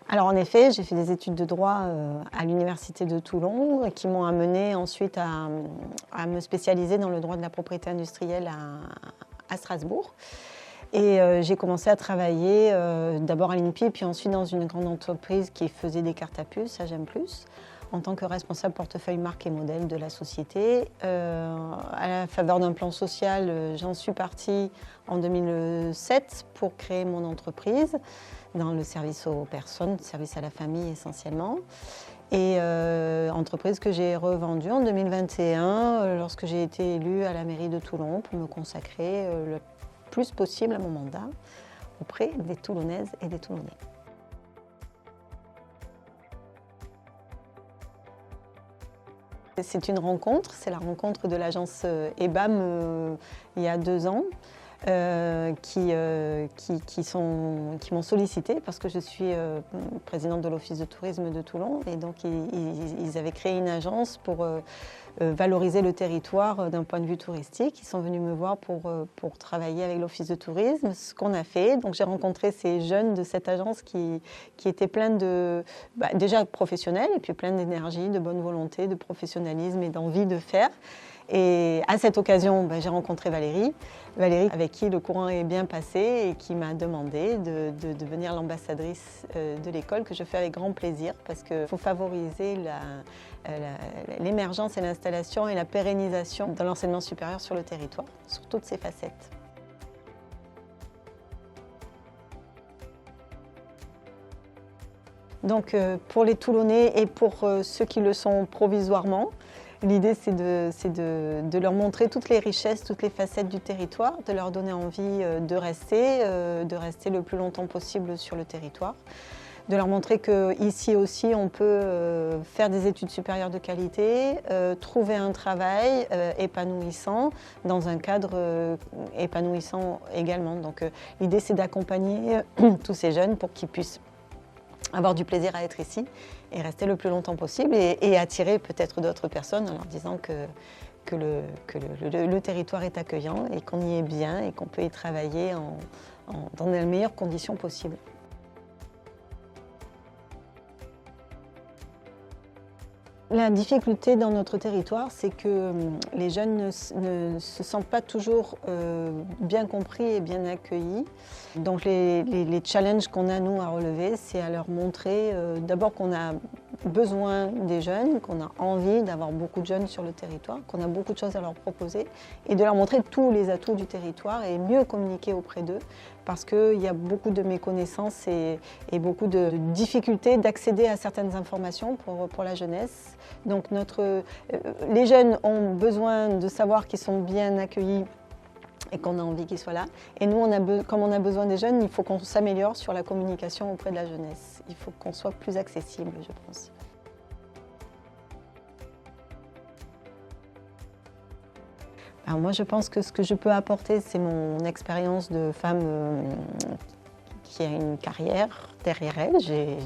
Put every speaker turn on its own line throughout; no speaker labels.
Alors en effet, j'ai fait des études de droit à l'université de Toulon qui m'ont amené ensuite à me spécialiser dans le droit de la propriété industrielle à Strasbourg. Et j'ai commencé à travailler d'abord à l'INPI, puis ensuite dans une grande entreprise qui faisait des cartes à puce, ça j'aime plus, en tant que responsable portefeuille marque et modèle de la société. À la faveur d'un plan social, j'en suis partie en 2007 pour créer mon entreprise dans le service aux personnes, service à la famille essentiellement. Et entreprise que j'ai revendue en 2021 lorsque j'ai été élue à la mairie de Toulon pour me consacrer le plus possible à mon mandat auprès des Toulonnaises et des Toulonnais. C'est une rencontre, c'est la rencontre de l'agence EBAM il y a 2 ans. Qui m'ont sollicité parce que je suis présidente de l'Office de tourisme de Toulon et donc ils avaient créé une agence pour valoriser le territoire d'un point de vue touristique. Ils sont venus me voir pour travailler avec l'Office de tourisme, ce qu'on a fait. Donc j'ai rencontré ces jeunes de cette agence qui étaient pleins de, déjà professionnels et puis pleins d'énergie, de bonne volonté, de professionnalisme et d'envie de faire. Et à cette occasion, j'ai rencontré Valérie, avec qui le courant est bien passé et qui m'a demandé de devenir l'ambassadrice de l'école, que je fais avec grand plaisir parce qu'il faut favoriser l'émergence et l'installation et la pérennisation de l'enseignement supérieur sur le territoire, sur toutes ses facettes. Donc pour les Toulonnais et pour ceux qui le sont provisoirement, l'idée, c'est de leur montrer toutes les richesses, toutes les facettes du territoire, de leur donner envie de rester le plus longtemps possible sur le territoire, de leur montrer qu'ici aussi, on peut faire des études supérieures de qualité, trouver un travail épanouissant dans un cadre épanouissant également. Donc l'idée, c'est d'accompagner tous ces jeunes pour qu'ils puissent avoir du plaisir à être ici et rester le plus longtemps possible et attirer peut-être d'autres personnes en leur disant que le territoire est accueillant et qu'on y est bien et qu'on peut y travailler dans les meilleures conditions possibles. La difficulté dans notre territoire, c'est que les jeunes ne se sentent pas toujours bien compris et bien accueillis. Donc les challenges qu'on a, nous, à relever, c'est à leur montrer d'abord qu'on a besoin des jeunes, qu'on a envie d'avoir beaucoup de jeunes sur le territoire, qu'on a beaucoup de choses à leur proposer et de leur montrer tous les atouts du territoire et mieux communiquer auprès d'eux parce qu'il y a beaucoup de méconnaissances et beaucoup de difficultés d'accéder à certaines informations pour la jeunesse. Donc les jeunes ont besoin de savoir qu'ils sont bien accueillis et qu'on a envie qu'ils soient là. Et nous, comme on a besoin des jeunes, il faut qu'on s'améliore sur la communication auprès de la jeunesse. Il faut qu'on soit plus accessible, je pense. Alors moi, je pense que ce que je peux apporter, c'est mon expérience de femme qui a une carrière derrière elle. J'ai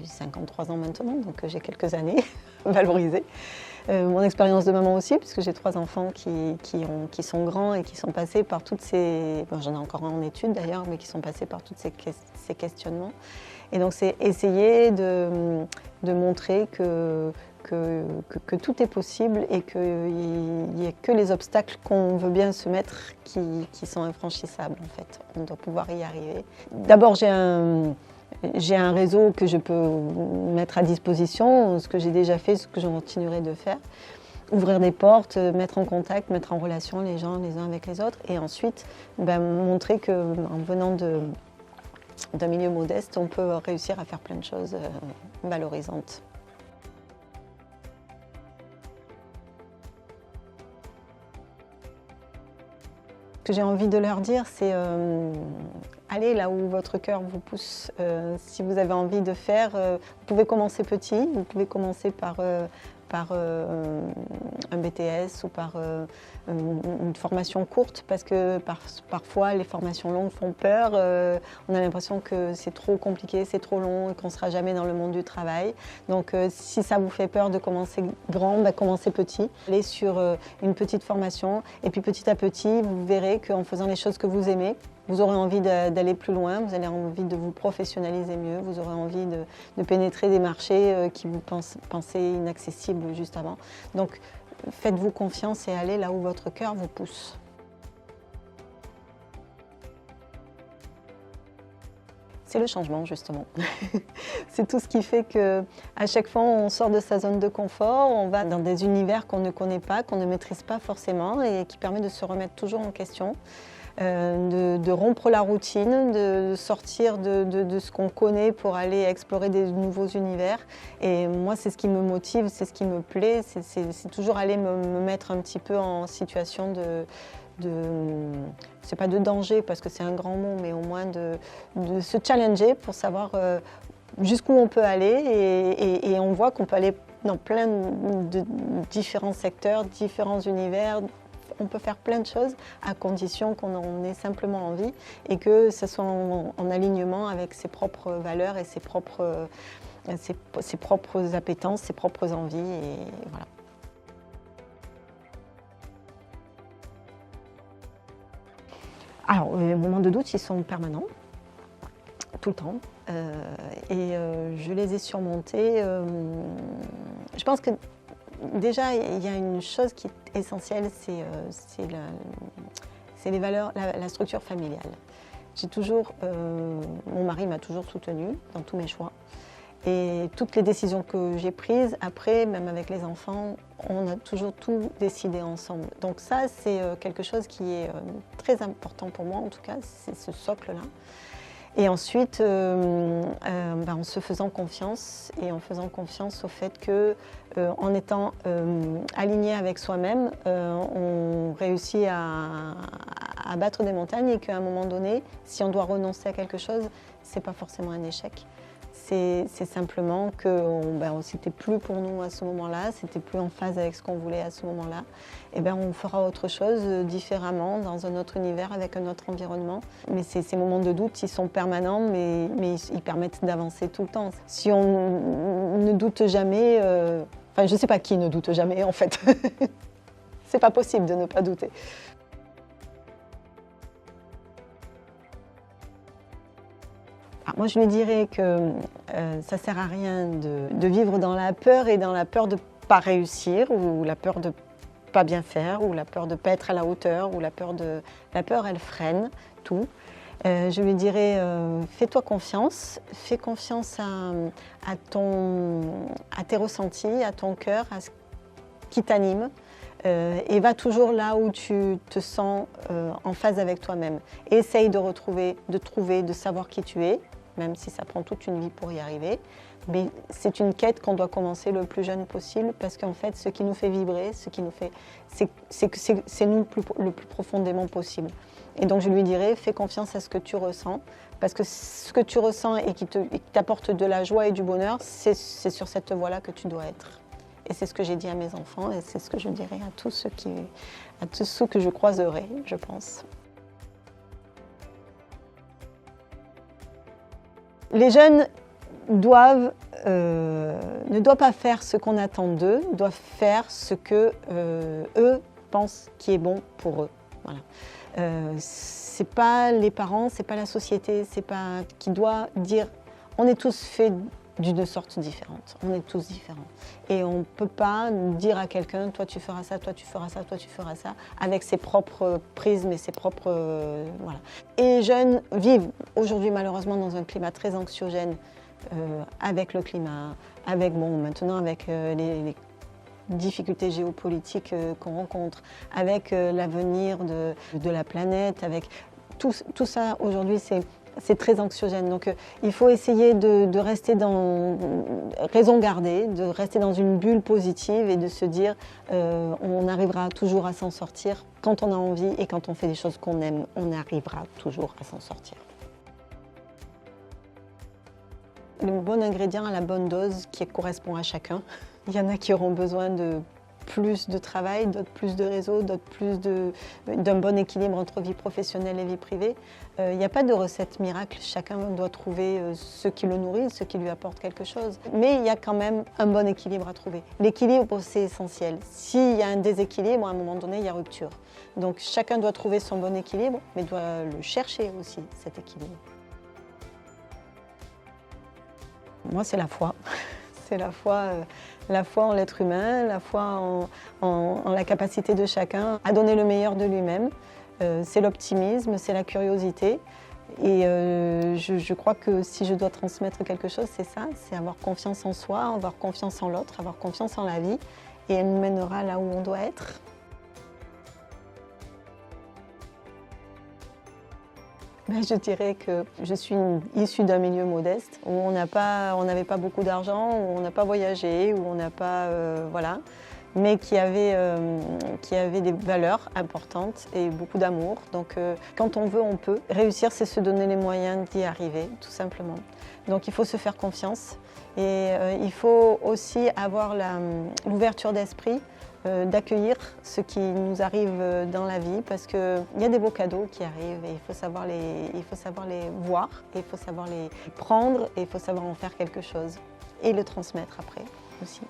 53 ans maintenant, donc j'ai quelques années valorisées. Mon expérience de maman aussi, puisque j'ai 3 enfants qui sont grands et qui sont passés par toutes ces... Bon, j'en ai encore un en études d'ailleurs, mais qui sont passés par tous ces questionnements. Et donc c'est essayer de montrer que tout est possible et qu'il n'y a que les obstacles qu'on veut bien se mettre qui sont infranchissables en fait. On doit pouvoir y arriver. D'abord j'ai un réseau que je peux mettre à disposition, ce que j'ai déjà fait, ce que je continuerai de faire. Ouvrir des portes, mettre en contact, mettre en relation les gens les uns avec les autres et ensuite montrer qu'en venant d'un milieu modeste, on peut réussir à faire plein de choses valorisantes. Ce que j'ai envie de leur dire, c'est allez là où votre cœur vous pousse. Si vous avez envie de faire, vous pouvez commencer petit, vous pouvez commencer par un BTS ou par une formation courte parce que parfois les formations longues font peur. On a l'impression que c'est trop compliqué, c'est trop long et qu'on ne sera jamais dans le monde du travail. Donc si ça vous fait peur de commencer grand, commencez petit. Allez sur une petite formation et puis petit à petit, vous verrez qu'en faisant les choses que vous aimez, vous aurez envie d'aller plus loin, vous avez envie de vous professionnaliser mieux, vous aurez envie de pénétrer des marchés qui vous pensaient inaccessibles juste avant. Donc faites-vous confiance et allez là où votre cœur vous pousse. C'est le changement, justement. C'est tout ce qui fait qu'à chaque fois, on sort de sa zone de confort, on va dans des univers qu'on ne connaît pas, qu'on ne maîtrise pas forcément et qui permet de se remettre toujours en question. De rompre la routine, de sortir de ce qu'on connaît pour aller explorer des nouveaux univers. Et moi, c'est ce qui me motive, c'est ce qui me plaît, c'est toujours aller me mettre un petit peu en situation c'est pas de danger parce que c'est un grand mot, mais au moins de se challenger pour savoir jusqu'où on peut aller et on voit qu'on peut aller dans plein de différents secteurs, différents univers. On peut faire plein de choses à condition qu'on en ait simplement envie et que ce soit en alignement avec ses propres valeurs et ses propres appétences, ses propres envies. Et voilà. Alors, les moments de doute, ils sont permanents, tout le temps. Je les ai surmontés. Je pense que déjà, il y a une chose qui est essentielle, c'est les valeurs, la structure familiale. Mon mari m'a toujours soutenue dans tous mes choix. Et toutes les décisions que j'ai prises, après, même avec les enfants, on a toujours tout décidé ensemble. Donc ça, c'est quelque chose qui est très important pour moi, en tout cas, c'est ce socle-là. Et ensuite, en se faisant confiance et en faisant confiance au fait que, en étant aligné avec soi-même, on réussit à battre des montagnes et qu'à un moment donné, si on doit renoncer à quelque chose, c'est pas forcément un échec. C'est simplement que c'était plus pour nous à ce moment-là, c'était plus en phase avec ce qu'on voulait à ce moment-là. Et on fera autre chose différemment, dans un autre univers, avec un autre environnement. Mais ces moments de doute, ils sont permanents, mais ils permettent d'avancer tout le temps. Si on ne doute jamais, je ne sais pas qui ne doute jamais en fait. C'est pas possible de ne pas douter. Moi, je lui dirais que ça ne sert à rien de vivre dans la peur et dans la peur de ne pas réussir ou la peur de ne pas bien faire ou la peur de ne pas être à la hauteur ou la peur, elle freine tout. Je lui dirais, fais-toi confiance, fais confiance à tes ressentis, à ton cœur, à ce qui t'anime. Et va toujours là où tu te sens en phase avec toi-même. Et essaye de savoir qui tu es, même si ça prend toute une vie pour y arriver. Mais c'est une quête qu'on doit commencer le plus jeune possible parce qu'en fait, ce qui nous fait vibrer, c'est nous le plus profondément possible. Et donc je lui dirais, fais confiance à ce que tu ressens, parce que ce que tu ressens et qui t'apporte de la joie et du bonheur, c'est sur cette voie-là que tu dois être. Et c'est ce que j'ai dit à mes enfants et c'est ce que je dirais à tous ceux que je croiserai, je pense. Les jeunes ne doivent pas faire ce qu'on attend d'eux, doivent faire ce que eux pensent qui est bon pour eux. Voilà. C'est pas les parents, c'est pas la société, c'est pas qui doit dire. On est tous faits d'une sorte différente. On est tous différents. Et on ne peut pas dire à quelqu'un, toi tu feras ça, toi tu feras ça, toi tu feras ça, avec ses propres prismes et ses propres... voilà. Et les jeunes vivent aujourd'hui malheureusement dans un climat très anxiogène, avec le climat, maintenant avec les difficultés géopolitiques qu'on rencontre, avec l'avenir de la planète, avec tout ça aujourd'hui c'est très anxiogène. Donc il faut essayer de rester dans raison gardée, de rester dans une bulle positive et de se dire on arrivera toujours à s'en sortir quand on a envie et quand on fait des choses qu'on aime, on arrivera toujours à s'en sortir. Le bon ingrédient à la bonne dose qui correspond à chacun. Il y en a qui auront besoin de plus de travail, d'autres plus de réseau, d'autres plus d'un bon équilibre entre vie professionnelle et vie privée. Il n'y a pas de recette miracle, chacun doit trouver ce qui le nourrit, ce qui lui apporte quelque chose. Mais il y a quand même un bon équilibre à trouver. L'équilibre, c'est essentiel. S'il y a un déséquilibre, à un moment donné, il y a rupture. Donc chacun doit trouver son bon équilibre, mais doit le chercher aussi, cet équilibre. Moi, c'est la foi. C'est la foi en l'être humain, la foi en la capacité de chacun à donner le meilleur de lui-même. C'est l'optimisme, c'est la curiosité. Et je crois que si je dois transmettre quelque chose, c'est ça, c'est avoir confiance en soi, avoir confiance en l'autre, avoir confiance en la vie. Et elle nous mènera là où on doit être. Je dirais que je suis issue d'un milieu modeste où on n'avait pas beaucoup d'argent, où on n'a pas voyagé, où on n'a pas, voilà, mais qui avait des valeurs importantes et beaucoup d'amour. Donc quand on veut, on peut. Réussir, c'est se donner les moyens d'y arriver, tout simplement. Donc il faut se faire confiance et il faut aussi avoir l'ouverture d'esprit d'accueillir ce qui nous arrive dans la vie parce qu'il y a des beaux cadeaux qui arrivent et il faut savoir les voir, et il faut savoir les prendre et il faut savoir en faire quelque chose et le transmettre après aussi.